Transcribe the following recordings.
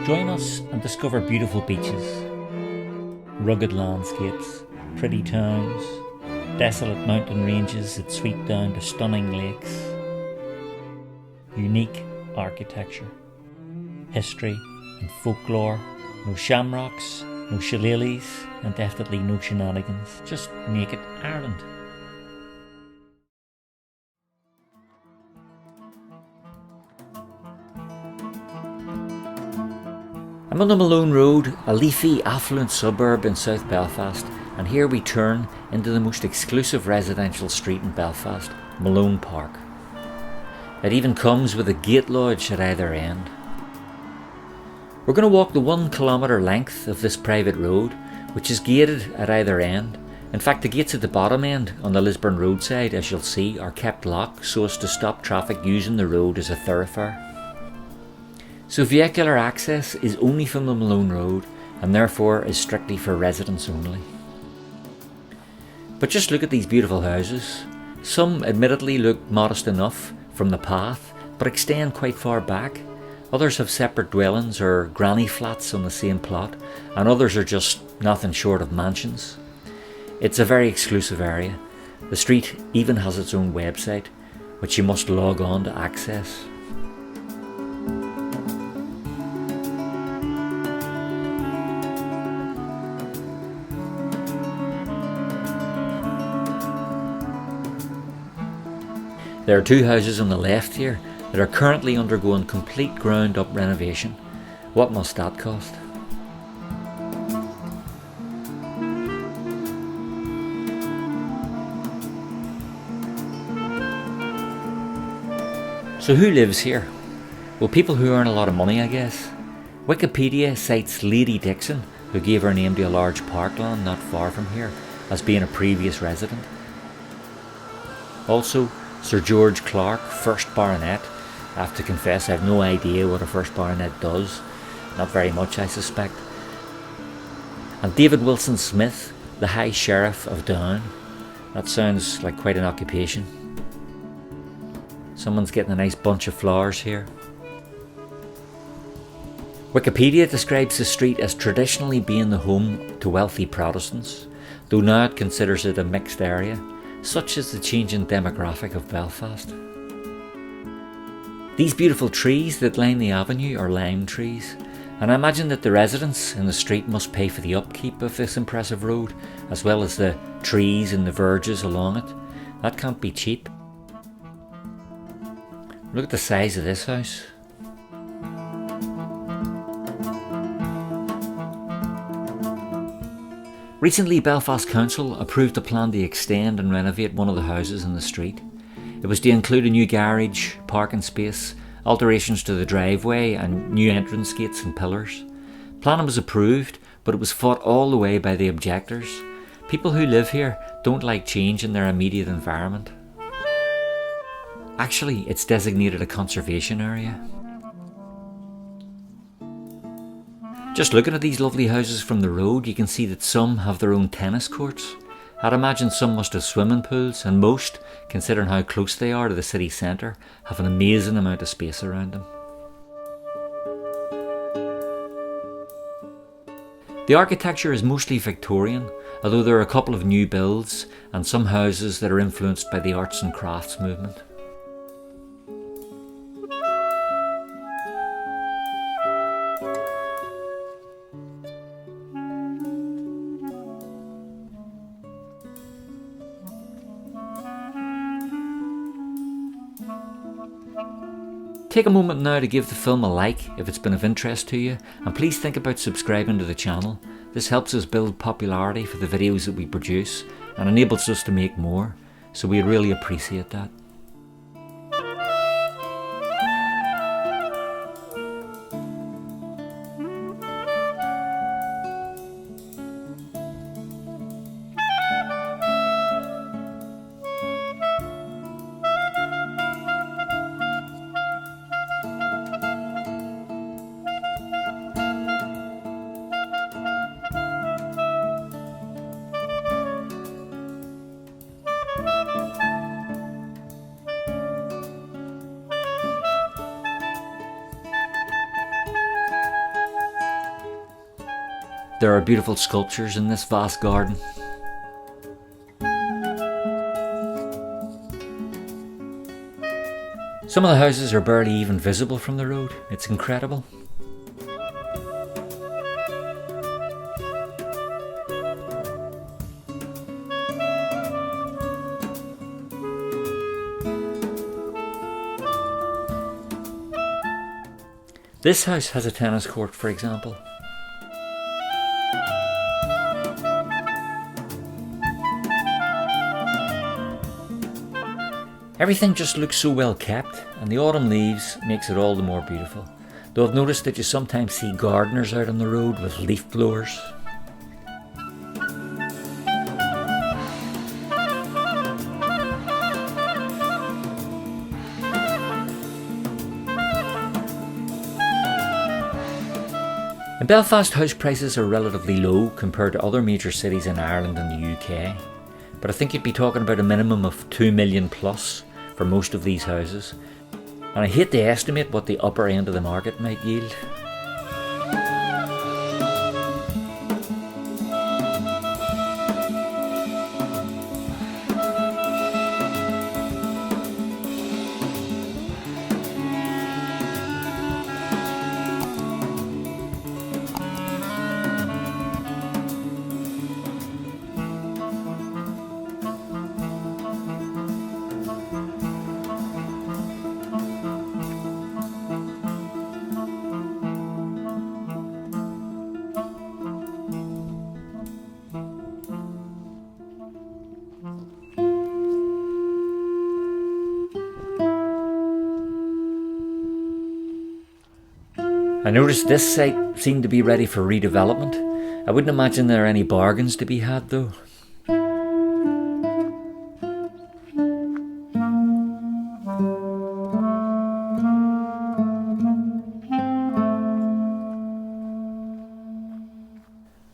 Join us and discover beautiful beaches, rugged landscapes, pretty towns, desolate mountain ranges that sweep down to stunning lakes, unique architecture, history and folklore, no shamrocks, no shillelaghs, and definitely no shenanigans. Just naked Ireland. I'm on the Malone Road, a leafy, affluent suburb in South Belfast, and here we turn into the most exclusive residential street in Belfast, Malone Park. It even comes with a gate lodge at either end. We're going to walk the 1 kilometre length of this private road, which is gated at either end. In fact, the gates at the bottom end on the Lisburn roadside, as you'll see, are kept locked so as to stop traffic using the road as a thoroughfare. So vehicular access is only from the Malone Road and therefore is strictly for residents only. But just look at these beautiful houses. Some admittedly look modest enough from the path, but extend quite far back. Others have separate dwellings or granny flats on the same plot, and others are just nothing short of mansions. It's a very exclusive area. The street even has its own website, which you must log on to access. There are 2 houses on the left here that are currently undergoing complete ground up renovation. What must that cost? So who lives here? Well, people who earn a lot of money, I guess. Wikipedia cites Lady Dixon, who gave her name to a large parkland not far from here, as being a previous resident. Also, Sir George Clark, 1st baronet. I have to confess I have no idea what a 1st baronet does. Not very much, I suspect. And David Wilson Smyth, the High Sheriff of Down. That sounds like quite an occupation. Someone's getting a nice bunch of flowers here. Wikipedia describes the street as traditionally being the home to wealthy Protestants, though now it considers it a mixed area. Such is the changing demographic of Belfast. These beautiful trees that line the avenue are lime trees, and I imagine that the residents in the street must pay for the upkeep of this impressive road, as well as the trees and the verges along it. That can't be cheap. Look at the size of this house. Recently, Belfast Council approved a plan to extend and renovate one of the houses in the street. It was to include a new garage, parking space, alterations to the driveway and new entrance gates and pillars. Planning was approved, but it was fought all the way by the objectors. People who live here don't like change in their immediate environment. Actually, it's designated a conservation area. Just looking at these lovely houses from the road, you can see that some have their own tennis courts. I'd imagine some must have swimming pools, and most, considering how close they are to the city centre, have an amazing amount of space around them. The architecture is mostly Victorian, although there are a couple of new builds and some houses that are influenced by the arts and crafts movement. Take a moment now to give the film a like if it's been of interest to you, and please think about subscribing to the channel. This helps us build popularity for the videos that we produce and enables us to make more, so we'd really appreciate that. There are beautiful sculptures in this vast garden. Some of the houses are barely even visible from the road. It's incredible. This house has a tennis court, for example. Everything just looks so well kept, and the autumn leaves makes it all the more beautiful. Though I've noticed that you sometimes see gardeners out on the road with leaf blowers. In Belfast, house prices are relatively low compared to other major cities in Ireland and the UK, but I think you'd be talking about a minimum of 2 million plus for most of these houses, and I hate to estimate what the upper end of the market might yield. I noticed this site seemed to be ready for redevelopment. I wouldn't imagine there are any bargains to be had though.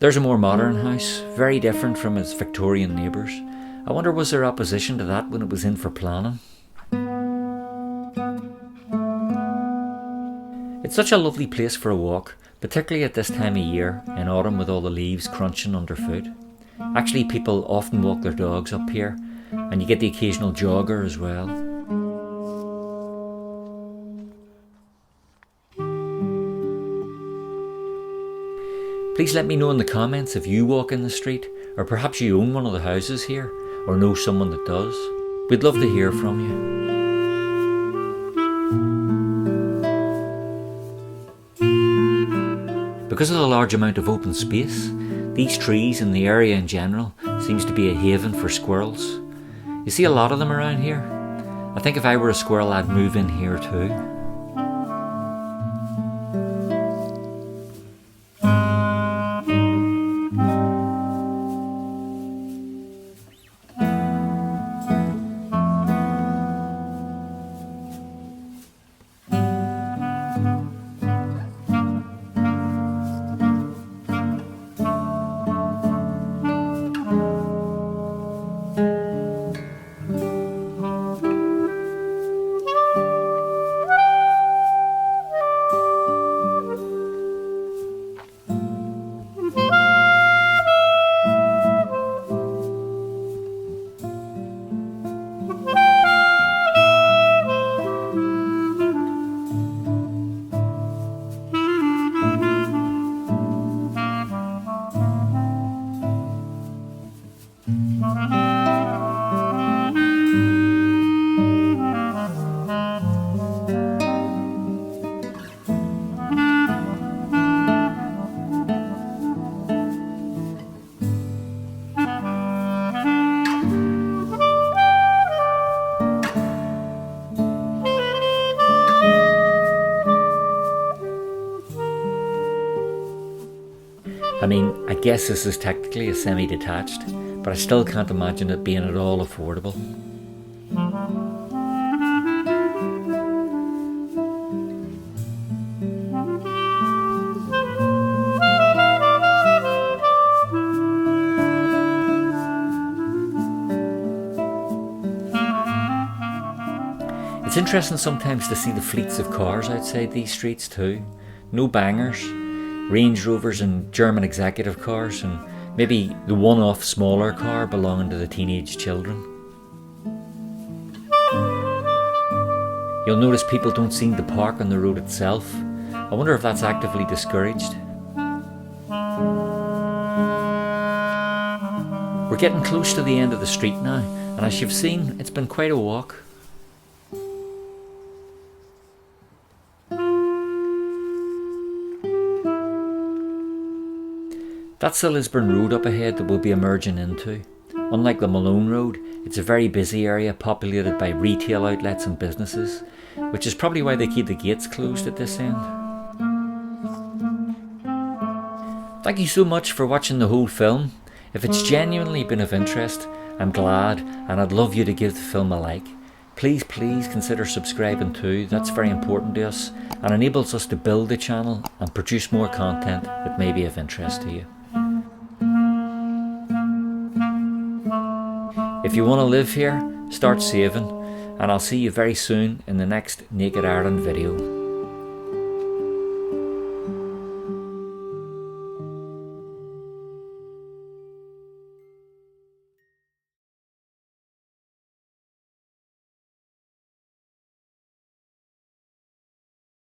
There's a more modern house, very different from its Victorian neighbours. I wonder, was there opposition to that when it was in for planning? It's such a lovely place for a walk, particularly at this time of year, in autumn with all the leaves crunching underfoot. Actually, people often walk their dogs up here, and you get the occasional jogger as well. Please let me know in the comments if you walk in the street, or perhaps you own one of the houses here, or know someone that does. We'd love to hear from you. Because of the large amount of open space, these trees and the area in general seems to be a haven for squirrels. You see a lot of them around here. I think if I were a squirrel, I'd move in here too. I mean, I guess this is technically a semi-detached, but I still can't imagine it being at all affordable. It's interesting sometimes to see the fleets of cars outside these streets too. No bangers. Range Rovers and German executive cars, and maybe the one-off smaller car belonging to the teenage children. You'll notice people don't seem to park on the road itself. I wonder if that's actively discouraged. We're getting close to the end of the street now, and as you've seen, it's been quite a walk. That's the Lisburn Road up ahead that we'll be emerging into. Unlike the Malone Road, it's a very busy area populated by retail outlets and businesses, which is probably why they keep the gates closed at this end. Thank you so much for watching the whole film. If it's genuinely been of interest, I'm glad, and I'd love you to give the film a like. Please consider subscribing too. That's very important to us and enables us to build the channel and produce more content that may be of interest to you. If you want to live here, start saving, and I'll see you very soon in the next Naked Ireland video.